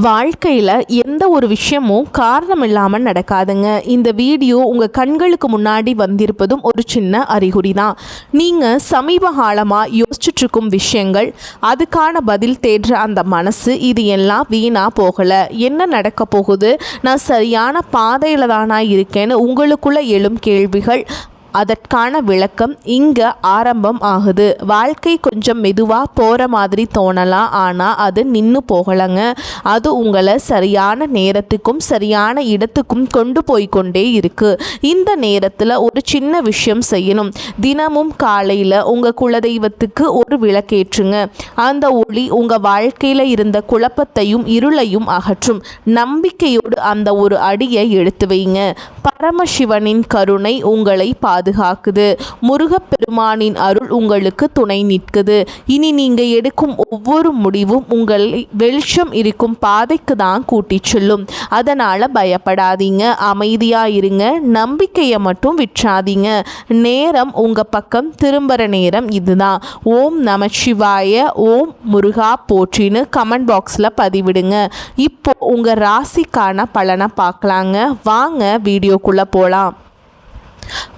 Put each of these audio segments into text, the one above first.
வாழ்க்கையில் எந்த ஒரு விஷயமும் காரணம் இல்லாமல் நடக்காதுங்க. இந்த வீடியோ உங்கள் கண்களுக்கு முன்னாடி வந்திருப்பதும் ஒரு சின்ன அறிகுறி தான். நீங்கள் சமீப காலமாக யோசிச்சுட்ருக்கும் விஷயங்கள், அதுக்கான பதில் தேடுற அந்த மனசு, இது எல்லாம் வீணாக போகலை. என்ன நடக்க போகுது, நான் சரியான பாதையில் தானா இருக்கேன்னு உங்களுக்குள்ளே எழும் கேள்விகள், அதற்கான விளக்கம் இங்கே ஆரம்பம் ஆகுது. வாழ்க்கை கொஞ்சம் மெதுவாக போகிற மாதிரி தோணலாம், ஆனால் அது நின்று போகலைங்க. அது உங்களை சரியான நேரத்துக்கும் சரியான இடத்துக்கும் கொண்டு போய்கொண்டே இருக்குது. இந்த நேரத்தில் ஒரு சின்ன விஷயம் செய்யணும். தினமும் காலையில் உங்கள் குலதெய்வத்துக்கு ஒரு விளக்கேற்றுங்க. அந்த ஒளி உங்கள் வாழ்க்கையில் இருந்த குழப்பத்தையும் இருளையும் அகற்றும். நம்பிக்கையோடு அந்த ஒரு அடியை எடுத்து வைங்க. பரமசிவனின் கருணை உங்களை பாதுகாக்குது. முருகப்பெருமானின் அருள் உங்களுக்கு துணை நிற்குது. இனி நீங்கள் எடுக்கும் ஒவ்வொரு முடிவும் உங்களை வெளிச்சம் இருக்கும் பாதைக்கு தான் கூட்டிச் செல்லும். அதனால் பயப்படாதீங்க, அமைதியாக இருங்க, நம்பிக்கையை மட்டும் விற்றாதீங்க. நேரம் உங்கள் பக்கம் திரும்புகிற நேரம் இதுதான். ஓம் நமசிவாய, ஓம் முருகா போற்றின்னு கமெண்ட் பாக்ஸில் பதிவிடுங்க. இப்போ உங்கள் ராசிக்கான பலனை பார்க்கலாங்க. வாங்க வீடியோக்குள்ளே போகலாம்.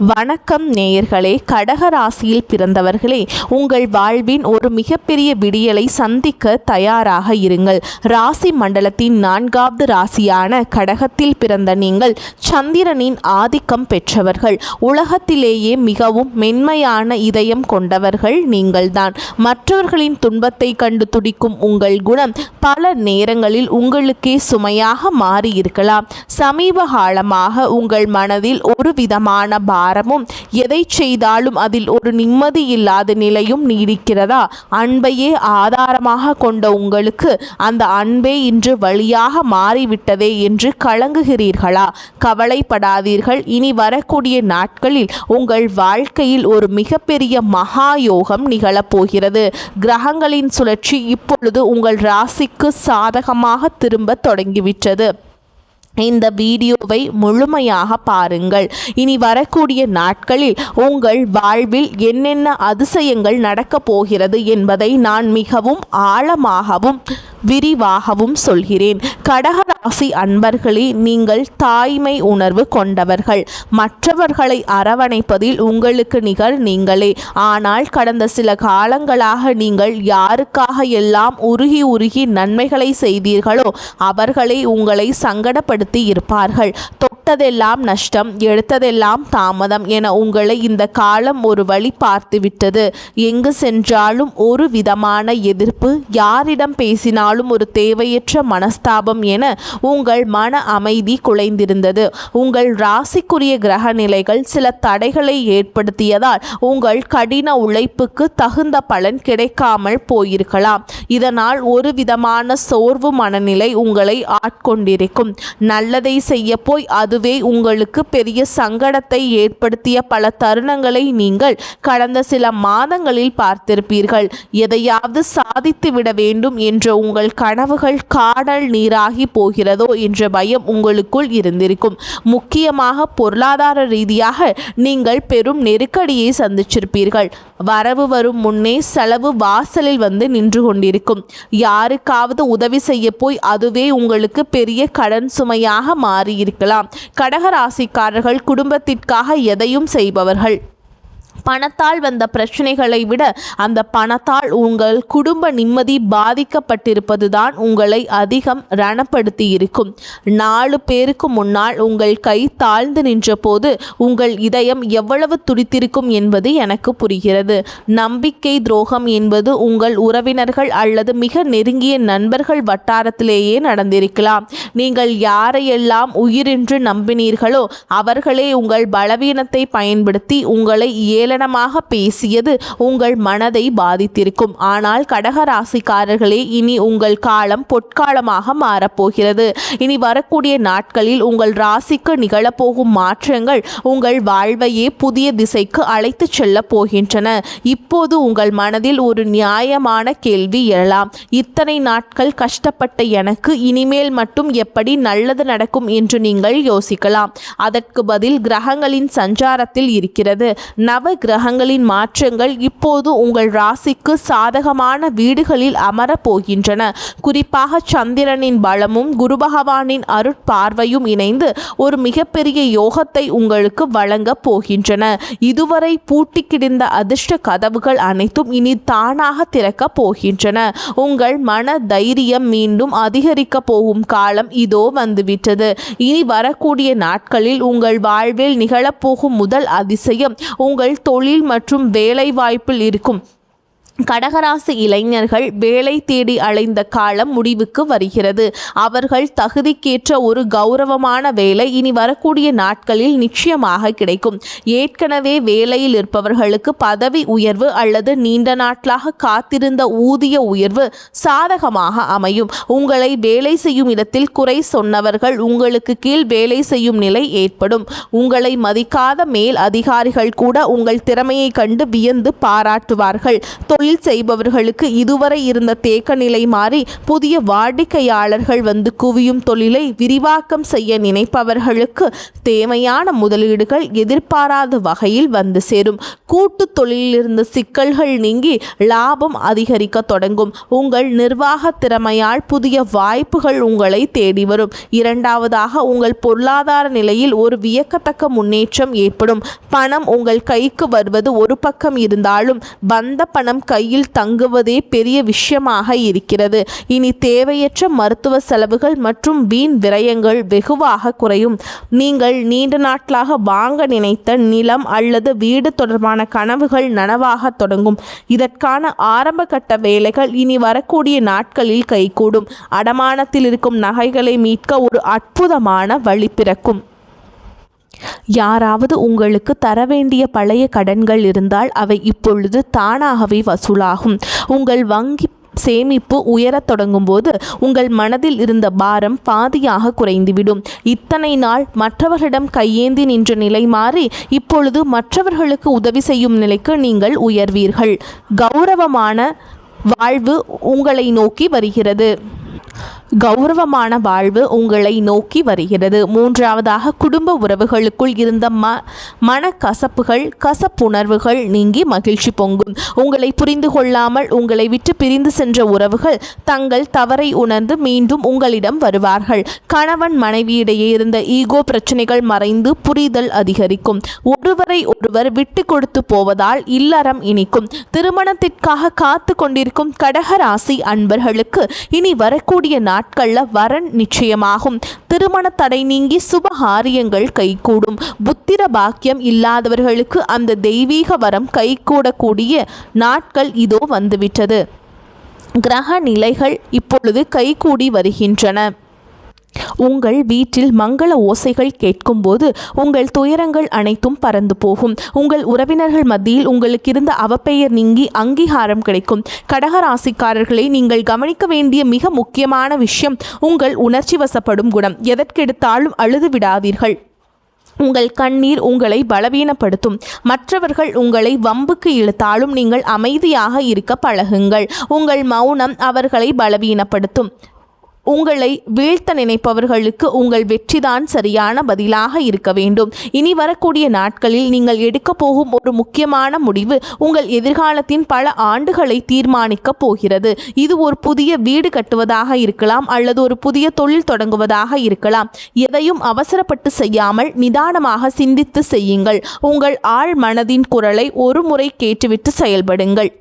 வணக்கம் நேயர்களே, கடக ராசியில் பிறந்தவர்களே, உங்கள் வாழ்வின் ஒரு மிகப்பெரிய விடியலை சந்திக்க தயாராக இருங்கள். ராசி மண்டலத்தின் 4வது ராசியான கடகத்தில் பிறந்த நீங்கள் சந்திரனின் ஆதிக்கம் பெற்றவர்கள். உலகத்திலேயே மிகவும் மென்மையான இதயம் கொண்டவர்கள் நீங்கள்தான். மற்றவர்களின் துன்பத்தை கண்டு துடிக்கும் உங்கள் குணம் பல நேரங்களில் உங்களுக்கே சுமையாக மாறியிருக்கலாம். சமீப காலமாக உங்கள் மனதில் ஒரு விதமான பாரமும், எதை செய்தாலும் அதில் ஒரு நிம்மதி இல்லாத நிலையும் நீடிக்கிறதா? அன்பையே ஆதாரமாக கொண்ட உங்களுக்கு அந்த அன்பே இன்று வழியாக மாறிவிட்டதே என்று கலங்குகிறீர்களா? கவலைப்படாதீர்கள். இனி வரக்கூடிய நாட்களில் உங்கள் வாழ்க்கையில் ஒரு மிகப்பெரிய மகா யோகம் நிகழப்போகிறது. கிரகங்களின் சுழற்சி இப்பொழுது உங்கள் ராசிக்கு சாதகமாக திரும்ப தொடங்கிவிட்டது. இந்த வீடியோவை முழுமையாக பாருங்கள். இனி வரக்கூடிய நாட்களில் உங்கள் வாழ்வில் என்னென்ன அதிசயங்கள் நடக்கப் போகிறது என்பதை நான் மிகவும் ஆழமாகவும் விரிவாகவும் சொல்கிறேன். கடகராசி அன்பர்களே, நீங்கள் தாய்மை உணர்வு கொண்டவர்கள். மற்றவர்களை அரவணைப்பதில் உங்களுக்கு நிகர் நீங்களே. ஆனால் கடந்த சில காலங்களாக நீங்கள் யாருக்காக எல்லாம் உருகி உருகி நன்மைகளை செய்தீர்களோ அவர்களை உங்களை சங்கடப்படுத்தி இருப்பார்கள். தொட்டதெல்லாம் நஷ்டம், எடுத்ததெல்லாம் தாமதம் என உங்களை இந்த காலம் ஒரு வழி பார்த்துவிட்டது. எங்கு சென்றாலும் ஒரு விதமான எதிர்ப்பு, யாரிடம் பேசினாலும் ஒரு தேவையற்ற மனஸ்தாபம் என உங்கள் மன அமைதி குலைந்திருந்தது. உங்கள் ராசிக்குரிய கிரக நிலைகள் சில தடைகளை ஏற்படுத்தியதால் உங்கள் கடின உழைப்புக்கு தகுந்த பலன் கிடைக்காமல் போயிருக்கலாம். இதனால் ஒரு விதமான சோர்வு மனநிலை உங்களை ஆட்கொண்டிருக்கும். நல்லதை செய்ய போய் அதுவே உங்களுக்கு பெரிய சங்கடத்தை ஏற்படுத்திய பல தருணங்களை நீங்கள் கடந்த சில மாதங்களில் பார்த்திருப்பீர்கள். எதையாவது சாதித்து விட வேண்டும் என்ற உங்கள் கனவுகள் காடல் நீராகி போகிறதோ என்ற பயம் உங்களுக்குள் இருந்திருக்கும். முக்கியமாக பொருளாதார ரீதியாக நீங்கள் பெரும் நெருக்கடியை சந்திச்சிருப்பீர்கள். வரவு வரும் முன்னே செலவு வாசலில் வந்து நின்று கொண்டிருக்கும். யாருக்காவது உதவி செய்ய போய் அதுவே உங்களுக்கு பெரிய கடன் சுமையாக மாறியிருக்கலாம். கடகராசிக்காரர்கள் குடும்பத்திற்காக எதையும் செய்பவர்கள். பணத்தால் வந்த பிரச்சனைகளை விட அந்த பணத்தால் உங்கள் குடும்ப நிம்மதி பாதிக்கப்பட்டிருப்பதுதான் உங்களை அதிகம் ரணப்படுத்தி இருக்கும். 4 பேருக்கு முன்னால் உங்கள் கை தாழ்ந்து நின்ற போது உங்கள் இதயம் எவ்வளவு துடித்திருக்கும் என்பது எனக்கு புரிகிறது. நம்பிக்கை துரோகம் என்பது உங்கள் உறவினர்கள் அல்லது மிக நெருங்கிய நண்பர்கள் வட்டாரத்திலேயே நடந்திருக்கலாம். நீங்கள் யாரையெல்லாம் உயிரென்று நம்பினீர்களோ அவர்களே உங்கள் பலவீனத்தை பயன்படுத்தி உங்களை ஏளனமாக பேசியது உங்கள் மனதை பாதித்திருக்கும். ஆனால் கடகராசிக்காரர்களே, இனி உங்கள் காலம் பொற்காலமாக மாறப்போகிறது. இனி வரக்கூடிய நாட்களில் உங்கள் ராசிக்கு நிகழப்போகும் மாற்றங்கள் உங்கள் வாழ்வையே புதிய திசைக்கு அழைத்து செல்ல போகின்றன. இப்போது உங்கள் மனதில் ஒரு நியாயமான கேள்வி எழலாம். இத்தனை நாட்கள் கஷ்டப்பட்ட எனக்கு இனிமேல் மட்டும் எப்படி நல்லது நடக்கும் என்று நீங்கள் யோசிக்கலாம். அதற்கு பதில் கிரகங்களின் சஞ்சாரத்தில் இருக்கிறது. நவ கிரகங்களின் மாற்றங்கள் இப்போது உங்கள் ராசிக்கு சாதகமான வீடுகளில் அமரப் போகின்றன. குறிப்பாக சந்திரனின் பலமும் குரு பகவானின் அருட்பார்வையும் இணைந்து ஒரு மிகப்பெரிய யோகத்தை உங்களுக்கு வழங்கப் போகின்றன. இதுவரை பூட்டி கிடந்த அதிர்ஷ்ட கதவுகள் அனைத்தும் இனி தானாக திறக்கப் போகின்றன. உங்கள் மன தைரியம் மீண்டும் அதிகரிக்க போகும் காலம் இதோ வந்துவிட்டது. இனி வரக்கூடிய நாட்களில் உங்கள் வாழ்வில் நிகழப்போகும் முதல் அதிசயம் உங்கள் தொழில் மற்றும் வேலை வாய்ப்பில் இருக்கும். கடகராசி இளைஞர்கள் வேலை தேடி அலைந்த காலம் முடிவுக்கு வருகிறது. அவர்கள் தகுதிக்கேற்ற ஒரு கௌரவமான வேலை இனி வரக்கூடிய நாட்களில் நிச்சயமாக கிடைக்கும். ஏற்கனவே வேலையில் இருப்பவர்களுக்கு பதவி உயர்வு அல்லது நீண்ட நாட்களாக காத்திருந்த ஊதிய உயர்வு சாதகமாக அமையும். உங்களை வேலை செய்யும் இடத்தில் குறை சொன்னவர்கள் உங்களுக்கு கீழ் வேலை செய்யும் நிலை ஏற்படும். உங்களை மதிக்காத மேல் அதிகாரிகள் கூட உங்கள் திறமையை கண்டு வியந்து பாராட்டுவார்கள். தொழில் செய்பவர்களுக்கு இதுவரை இருந்த தேக்க நிலை மாறி புதிய வாடிக்கையாளர்கள் வந்து குவியும். தொழிலை விரிவாக்கம் செய்ய நினைப்பவர்களுக்கு தேவையான முதலீடுகள் எதிர்பாராத வகையில் வந்து சேரும். கூட்டு தொழிலில் இருந்த சிக்கல்கள் நீங்கி லாபம் அதிகரிக்க தொடங்கும். உங்கள் நிர்வாக திறமையால் புதிய வாய்ப்புகள் உங்களை தேடி வரும். இரண்டாவதாக, உங்கள் பொருளாதார நிலையில் ஒரு வியக்கத்தக்க முன்னேற்றம் ஏற்படும். பணம் உங்கள் கைக்கு வருவது ஒரு பக்கம் இருந்தாலும் வந்த பணம் கையில் தங்குவதே பெரிய விஷயமாக இருக்கிறது. இனி தேவையற்ற மருத்துவ செலவுகள் மற்றும் வீண் விரயங்கள் வெகுவாக குறையும். நீங்கள் நீண்ட நாட்களாக வாங்க நினைத்த நிலம் அல்லது வீடு தொடர்பான கனவுகள் நனவாக தொடங்கும். இதற்கான ஆரம்ப கட்ட வேலைகள் இனி வரக்கூடிய நாட்களில் கைகூடும். அடமானத்தில் இருக்கும் நகைகளை மீட்க ஒரு அற்புதமான வழி பிறக்கும். யாராவது உங்களுக்கு தர வேண்டிய பழைய கடன்கள் இருந்தால் அவை இப்பொழுது தானாகவே வசூலாகும். உங்கள் வங்கி சேமிப்பு உயரத் தொடங்கும் போது உங்கள் மனதில் இருந்த பாரம் பாதியாக குறைந்துவிடும். இத்தனை நாள் மற்றவர்களிடம் கையேந்தி நின்ற நிலை மாறி இப்பொழுது மற்றவர்களுக்கு உதவி செய்யும் நிலைக்கு நீங்கள் உயர்வீர்கள். கௌரவமான வாழ்வு உங்களை நோக்கி வருகிறது. மூன்றாவதாக, குடும்ப உறவுகளுக்குள் இருந்த மனக்கசப்புகள் கசப்புணர்வுகள் நீங்கி மகிழ்ச்சி பொங்கும். உங்களை புரிந்து கொள்ளாமல் உங்களை விட்டு பிரிந்து சென்ற உறவுகள் தங்கள் தவறை உணர்ந்து மீண்டும் உங்களிடம் வருவார்கள். கணவன் மனைவியிடையே இருந்த ஈகோ பிரச்சனைகள் மறைந்து புரிதல் அதிகரிக்கும். ஒருவரை ஒருவர் விட்டு கொடுத்து போவதால் இல்லறம் இனிக்கும். திருமணத்திற்காக காத்து கொண்டிருக்கும் கடகராசி அன்பர்களுக்கு இனி வரக்கூடிய நாட்கள்ல வரன் நிச்சயமாகும். திருமண தடை நீங்கி சுபகாரியங்கள் கைகூடும். புத்திர பாக்கியம் இல்லாதவர்களுக்கு அந்த தெய்வீக வரம் கைகூடக்கூடிய நாட்கள் இதோ வந்துவிட்டது. கிரக நிலைகள் இப்பொழுது கைகூடி வருகின்றன. உங்கள் வீட்டில் மங்கள ஓசைகள் கேட்கும்போது உங்கள் துயரங்கள் அனைத்தும் பறந்து போகும். உங்கள் உறவினர்கள் மத்தியில் உங்களுக்கு இருந்த அவப்பெயர் நீங்கி அங்கீகாரம் கிடைக்கும். கடகராசிக்காரர்களை நீங்கள் கவனிக்க வேண்டிய மிக முக்கியமான விஷயம் உங்கள் உணர்ச்சி வசப்படும் குணம். எதற்கெடுத்தாலும் அழுது விடாதீர்கள். உங்கள் கண்ணீர் உங்களை பலவீனப்படுத்தும். மற்றவர்கள் உங்களை வம்புக்கு இழுத்தாலும் நீங்கள் அமைதியாக இருக்க பழகுங்கள். உங்கள் மௌனம் அவர்களை பலவீனப்படுத்தும். உங்களை வீழ்த்த நினைப்பவர்களுக்கு உங்கள் வெற்றிதான் சரியான பதிலாக இருக்க வேண்டும். இனி வரக்கூடிய நாட்களில் நீங்கள் எடுக்க போகும் ஒரு முக்கியமான முடிவு உங்கள் எதிர்காலத்தின் பல ஆண்டுகளை தீர்மானிக்கப் போகிறது. இது ஒரு புதிய வீடு கட்டுவதாக இருக்கலாம் அல்லது ஒரு புதிய தொழில் தொடங்குவதாக இருக்கலாம். எதையும் அவசரப்பட்டு செய்யாமல் நிதானமாக சிந்தித்து செய்யுங்கள். உங்கள் ஆழ் மனதின் குரலை ஒரு முறை கேட்டுவிட்டு செயல்படுங்கள்.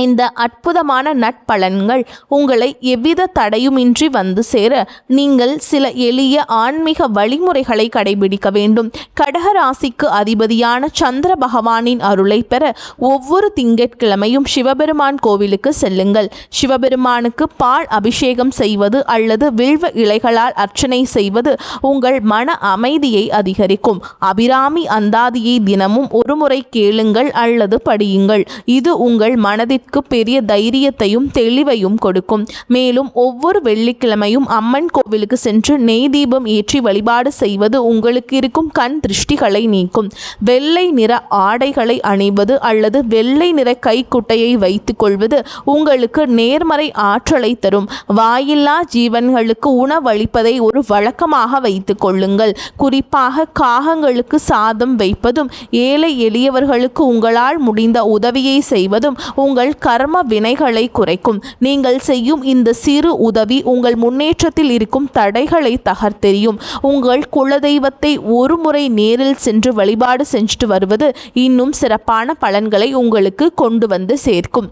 இந்த அற்புதமான நட்பலன்கள் உங்களை எவ்வித தடையுமின்றி வந்து சேர நீங்கள் சில எளிய ஆன்மீக வழிமுறைகளை கடைபிடிக்க வேண்டும். கடகராசிக்கு அதிபதியான சந்திர பகவானின் அருளை பெற ஒவ்வொரு திங்கட்கிழமையும் சிவபெருமான் கோவிலுக்கு செல்லுங்கள். சிவபெருமானுக்கு பால் அபிஷேகம் செய்வது அல்லது வில்வ இலைகளால் அர்ச்சனை செய்வது உங்கள் மன அமைதியை அதிகரிக்கும். அபிராமி அந்தாதியை தினமும் ஒரு முறை கேளுங்கள் அல்லது படியுங்கள். இது உங்கள் மனதிற்கு மனதிற்கு பெரிய தைரியத்தையும் தெளிவையும் கொடுக்கும். மேலும் ஒவ்வொரு வெள்ளிக்கிழமையும் அம்மன் கோவிலுக்கு சென்று நெய் தீபம் ஏற்றி வழிபாடு செய்வது உங்களுக்கு இருக்கும் கண் திருஷ்டிகளை நீக்கும். வெள்ளை நிற ஆடைகளை அணிவது அல்லது வெள்ளை நிற கைக்குட்டையை வைத்து கொள்வது உங்களுக்கு நேர்மறை ஆற்றலை தரும். வாயில்லா ஜீவன்களுக்கு உணவளிப்பதை ஒரு வழக்கமாக வைத்து கொள்ளுங்கள். குறிப்பாக காகங்களுக்கு சாதம் வைப்பதும் ஏழை எளியவர்களுக்கு உங்களால் முடிந்த உதவியை செய்வதும் உங்கள் கர்ம வினைகளை குறைக்கும். நீங்கள் செய்யும் இந்த சிறு உதவி உங்கள் முன்னேற்றத்தில் இருக்கும் தடைகளை தகர்த்தெறியும். உங்கள் குலதெய்வத்தை ஒரு முறை நேரில் சென்று வழிபாடு செஞ்சுட்டு வருவது இன்னும் சிறப்பான பலன்களை உங்களுக்கு கொண்டு வந்து சேர்க்கும்.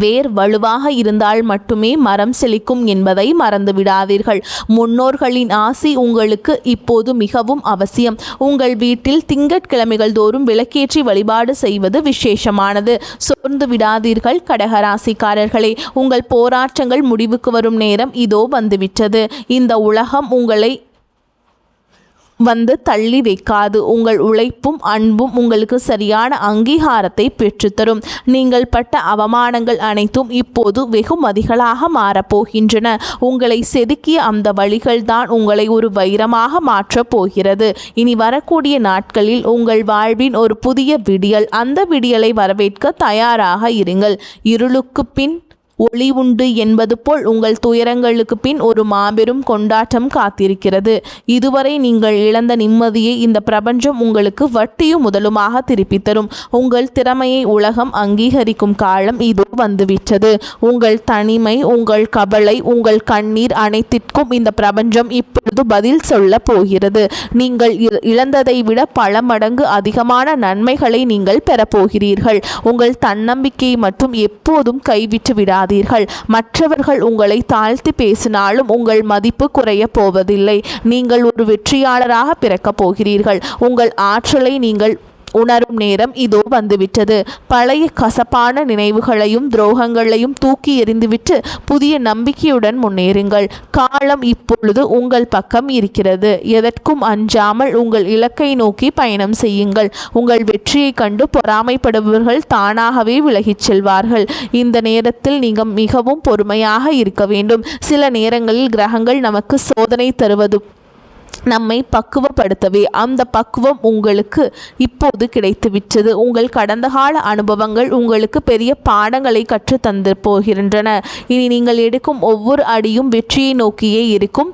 வேர் வலுவாக இருந்தால் மட்டுமே மரம் செழிக்கும் என்பதை மறந்து விடாதீர்கள். முன்னோர்களின் ஆசி உங்களுக்கு இப்போது மிகவும் அவசியம். உங்கள் வீட்டில் திங்கட்கிழமைகள் தோறும் விளக்கேற்றி வழிபாடு செய்வது விசேஷமானது. சோர்ந்து விடாதீர்கள் கடகராசிக்காரர்களே. உங்கள் போராட்டங்கள் முடிவுக்கு வரும் நேரம் இதோ வந்துவிட்டது. இந்த உலகம் உங்களை வந்து தள்ளி வைக்காது. உங்கள் உழைப்பும் அன்பும் உங்களுக்கு சரியான அங்கீகாரத்தை பெற்றுத்தரும். நீங்கள் பட்ட அவமானங்கள் அனைத்தும் இப்போது வெகுமதிகளாக மாறப்போகின்றன. உங்களை செதுக்கிய அந்த வழிகள்தான் உங்களை ஒரு வைரமாக மாற்றப் போகிறது. இனி வரக்கூடிய நாட்களில் உங்கள் வாழ்வின் ஒரு புதிய விடியல். அந்த விடியலை வரவேற்க தயாராக இருங்கள். இருளுக்கு பின் ஒளி உண்டு என்பது போல் உங்கள் துயரங்களுக்கு பின் ஒரு மாபெரும் கொண்டாட்டம் காத்திருக்கிறது. இதுவரை நீங்கள் இழந்த நிம்மதியை இந்த பிரபஞ்சம் உங்களுக்கு வட்டியும் முதலுமாக திருப்பித் தரும். உங்கள் திறமையை உலகம் அங்கீகரிக்கும் காலம் இதோ வந்துவிட்டது. உங்கள் தனிமை, உங்கள் கவலை, உங்கள் கண்ணீர் அனைத்திற்கும் இந்த பிரபஞ்சம் இப்பொழுது பதில் சொல்ல போகிறது. நீங்கள் இழந்ததை விட பல மடங்கு அதிகமான நன்மைகளை நீங்கள் பெறப்போகிறீர்கள். உங்கள் தன்னம்பிக்கையை மட்டும் எப்போதும் கைவிட்டு விடாதீர்கள். மற்றவர்கள் உங்களை தாழ்த்தி பேசினாலும் உங்கள் மதிப்பு குறைய போவதில்லை. நீங்கள் ஒரு வெற்றியாளராக பிறக்கப் போகிறீர்கள். உங்கள் ஆற்றலை நீங்கள் உணரும் நேரம் இதோ வந்துவிட்டது. பழைய கசப்பான நினைவுகளையும் துரோகங்களையும் தூக்கி எறிந்துவிட்டு புதிய நம்பிக்கையுடன் முன்னேறுங்கள். காலம் இப்பொழுது உங்கள் பக்கம் இருக்கிறது. எதற்கும் அஞ்சாமல் உங்கள் இலக்கை நோக்கி பயணம் செய்யுங்கள். உங்கள் வெற்றியை கண்டு பொறாமைப்படுபவர்கள் தானாகவே விலகிச் செல்வார்கள். இந்த நேரத்தில் நீங்கள் மிகவும் பொறுமையாக இருக்க வேண்டும். சில நேரங்களில் கிரகங்கள் நமக்கு சோதனை தருவது நம்மை பக்குவப்படுத்தவே. அந்த பக்குவம் உங்களுக்கு இப்போது கிடைத்துவிட்டது. உங்கள் கடந்த கால அனுபவங்கள் உங்களுக்கு பெரிய பாடங்களை கற்று தந்து போகின்றன. இனி நீங்கள் எடுக்கும் ஒவ்வொரு அடியும் வெற்றியை நோக்கியே இருக்கும்.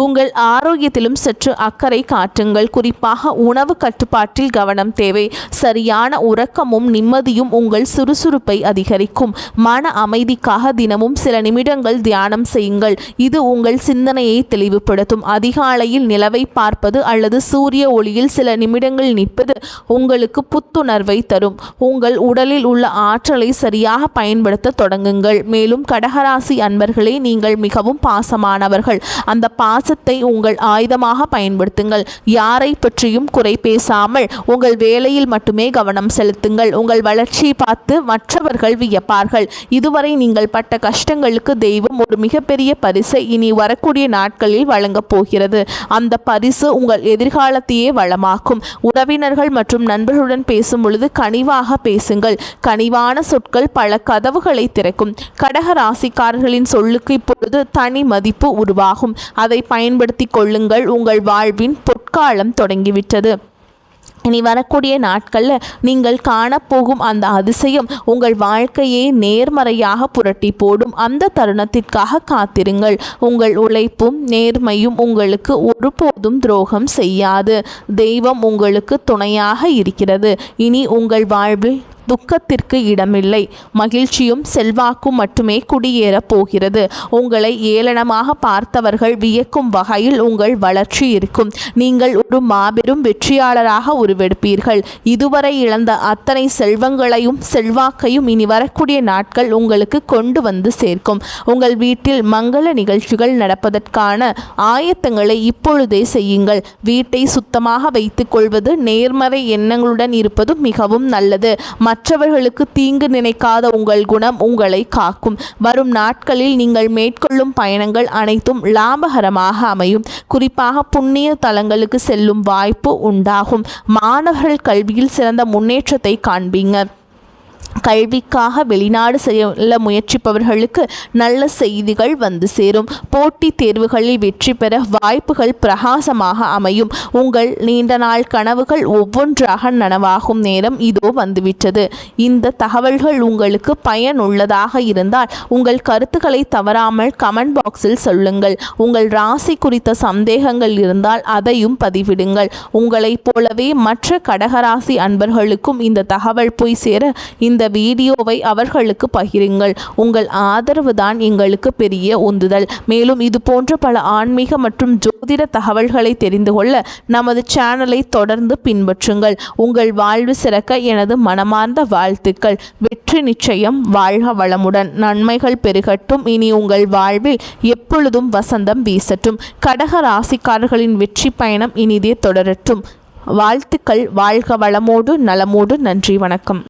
உங்கள் ஆரோக்கியத்திலும் சற்று அக்கறை காட்டுங்கள். குறிப்பாக உணவு கட்டுப்பாட்டில் கவனம் தேவை. சரியான உறக்கமும் நிம்மதியும் உங்கள் சுறுசுறுப்பை அதிகரிக்கும். மன அமைதிக்காக தினமும் சில நிமிடங்கள் தியானம் செய்யுங்கள். இது உங்கள் சிந்தனையை தெளிவுபடுத்தும். அதிகாலையில் நிலவை பார்ப்பது அல்லது சூரிய ஒளியில் சில நிமிடங்கள் நிற்பது உங்களுக்கு புத்துணர்வை தரும். உங்கள் உடலில் உள்ள ஆற்றலை சரியாக பயன்படுத்த தொடங்குங்கள். மேலும் கடகராசி அன்பர்களே, நீங்கள் மிகவும் பாசமானவர்கள். அந்த பாசத்தை உங்கள் ஆயுதமாக பயன்படுத்துங்கள். யாரை பற்றியும் குறை பேசாமல் உங்கள் வேலையில் மட்டுமே கவனம் செலுத்துங்கள். உங்கள் வளர்ச்சியை பார்த்து மற்றவர்கள் வியப்பார்கள். இதுவரை நீங்கள் பட்ட கஷ்டங்களுக்கு தெய்வம் ஒரு மிகப்பெரிய பரிசை இனி வரக்கூடிய நாட்களில் வழங்கப் போகிறது. அந்த பரிசு உங்கள் எதிர்காலத்தையே வளமாக்கும். உறவினர்கள் மற்றும் நண்பர்களுடன் பேசும் பொழுது கனிவாக பேசுங்கள். கனிவான சொற்கள் பல கதவுகளை திறக்கும். கடக ராசிக்காரர்களின் சொல்லுக்கு இப்பொழுது தனி மதிப்பு உருவாகும். அதை பயன்படுத்தி கொள்ளுங்கள். உங்கள் வாழ்வின் பொற்காலம் தொடங்கிவிட்டது. இனி வரக்கூடிய நாட்களில் நீங்கள் காணப்போகும் அந்த அதிசயம் உங்கள் வாழ்க்கையை நேர்மறையாக புரட்டி போடும். அந்த தருணத்திற்காக காத்திருங்கள். உங்கள் உழைப்பும் நேர்மையும் உங்களுக்கு ஒருபோதும் துரோகம் செய்யாது. தெய்வம் உங்களுக்கு துணையாக இருக்கிறது. இனி உங்கள் வாழ்வில் துக்கத்திற்கு இடமில்லை. மகிழ்ச்சியும் செல்வாக்கும் மட்டுமே குடியேறப் போகிறது. உங்களை ஏளனமாக பார்த்தவர்கள் வியக்கும் வகையில் உங்கள் வளர்ச்சி இருக்கும். நீங்கள் ஒரு மாபெரும் வெற்றியாளராக உருவெடுப்பீர்கள். இதுவரை இழந்த அத்தனை செல்வங்களையும் செல்வாக்கையும் இனி வரக்கூடிய நாட்கள் உங்களுக்கு கொண்டு வந்து சேர்க்கும். உங்கள் வீட்டில் மங்கள நிகழ்ச்சிகள் நடப்பதற்கான ஆயத்தங்களை இப்பொழுதே செய்யுங்கள். வீட்டை சுத்தமாக வைத்துக் கொள்வது, நேர்மறை எண்ணங்களுடன் இருப்பது மிகவும் நல்லது. மற்றவர்களுக்கு தீங்கு நினைக்காத உங்கள் குணம் உங்களை காக்கும். வரும் நாட்களில் நீங்கள் மேற்கொள்ளும் பயணங்கள் அனைத்தும் லாபகரமாக அமையும். குறிப்பாக புண்ணிய தலங்களுக்கு செல்லும் வாய்ப்பு உண்டாகும். மாணவர்கள் கல்வியில் சிறந்த முன்னேற்றத்தை காண்பீங்க. கல்விக்காக வெளிநாடு செல்ல முயற்சிப்பவர்களுக்கு நல்ல செய்திகள் வந்து சேரும். போட்டித் தேர்வுகளில் வெற்றி பெற வாய்ப்புகள் பிரகாசமாக அமையும். உங்கள் நீண்ட நாள் கனவுகள் ஒவ்வொன்றாக நனவாகும் நேரம் இதோ வந்துவிட்டது. இந்த தகவல்கள் உங்களுக்கு பயனுள்ளதாக இருந்தால் உங்கள் கருத்துக்களை தவறாமல் கமெண்ட் பாக்ஸில் சொல்லுங்கள். உங்கள் ராசி குறித்த சந்தேகங்கள் இருந்தால் அதையும் பதிவிடுங்கள். உங்களைப் போலவே மற்ற கடகராசி அன்பர்களுக்கும் இந்த தகவல் போய் சேர இந்த வீடியோவை அவர்களுக்கு பகிருங்கள். உங்கள் ஆதரவு தான் எங்களுக்கு பெரிய உந்துதல். மேலும் இது போன்ற பல ஆன்மீக மற்றும் ஜோதிட தகவல்களை தெரிந்து கொள்ள நமது சேனலை தொடர்ந்து பின்பற்றுங்கள். உங்கள் வாழ்வு சிறக்க எனது மனமார்ந்த வாழ்த்துக்கள். வெற்றி நிச்சயம். வாழ்க வளமுடன். நன்மைகள் பெருகட்டும். இனி உங்கள் வாழ்வில் எப்பொழுதும் வசந்தம் வீசட்டும். கடக ராசிக்காரர்களின் வெற்றி பயணம் இனிதே தொடரட்டும். வாழ்த்துக்கள். வாழ்க வளமோடு நலமோடு. நன்றி. வணக்கம்.